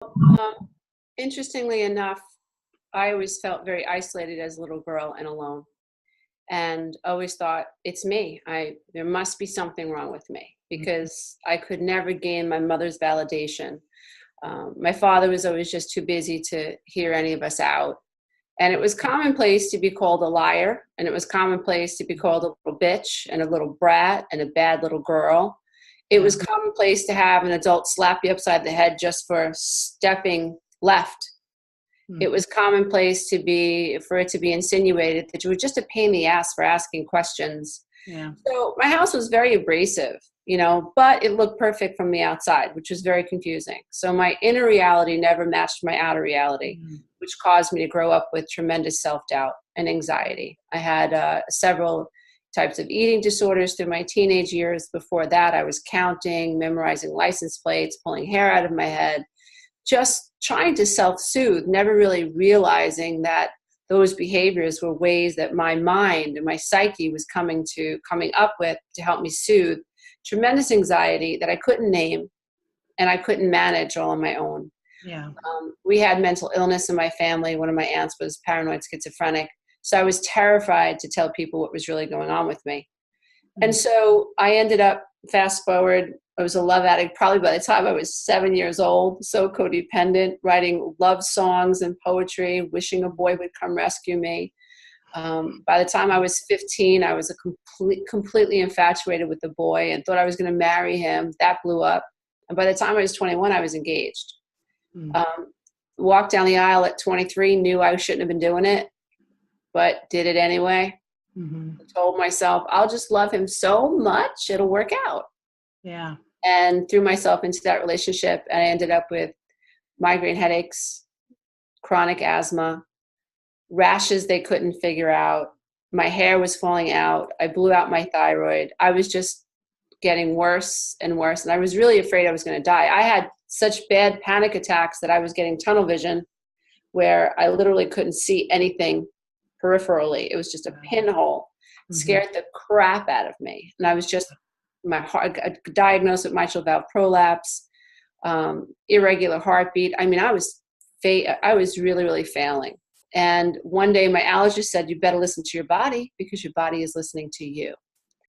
Um, Interestingly enough, I always felt very isolated as a little girl and alone, and always thought it's me. There must be something wrong with me because I could never gain my mother's validation. My father was always just too busy to hear any of us out. And it was commonplace to be called a liar, and it was commonplace to be called a little bitch and a little brat and a bad little girl. It Yeah. was commonplace to have an adult slap you upside the head just for stepping left. It Mm. was commonplace for it to be insinuated that you were just a pain in the ass for asking questions. Yeah. So my house was very abrasive, but it looked perfect from the outside, which was very confusing. So my inner reality never matched my outer reality, Mm. which caused me to grow up with tremendous self-doubt and anxiety. I had several types of eating disorders through my teenage years. Before that, I was counting, memorizing license plates, pulling hair out of my head, just trying to self-soothe, never really realizing that those behaviors were ways that my mind and my psyche was coming up with to help me soothe tremendous anxiety that I couldn't name and I couldn't manage all on my own. Yeah. We had mental illness in my family. One of my aunts was paranoid schizophrenic. So I was terrified to tell people what was really going on with me. And Mm. so I ended up, fast forward, I was a love addict probably by the time I was 7 years old, so codependent, writing love songs and poetry, wishing a boy would come rescue me. By the time I was 15, I was completely infatuated with the boy and thought I was going to marry him. That blew up. And by the time I was 21, I was engaged. Mm. Um, Walked down the aisle at 23, knew I shouldn't have been doing it, but did it anyway. Mhm. Told myself, I'll just love him so much, it'll work out. Yeah. And threw myself into that relationship. And I ended up with migraine headaches, chronic asthma, rashes they couldn't figure out. My hair was falling out. I blew out my thyroid. I was just getting worse and worse. And I was really afraid I was going to die. I had such bad panic attacks that I was getting tunnel vision where I literally couldn't see anything peripherally. It was just a Wow. pinhole. Mhm. Scared the crap out of me. And I was just, my heart got diagnosed with mitral valve prolapse, irregular heartbeat. I mean, I was really, really failing. And one day my allergist said, you better listen to your body because your body is listening to you.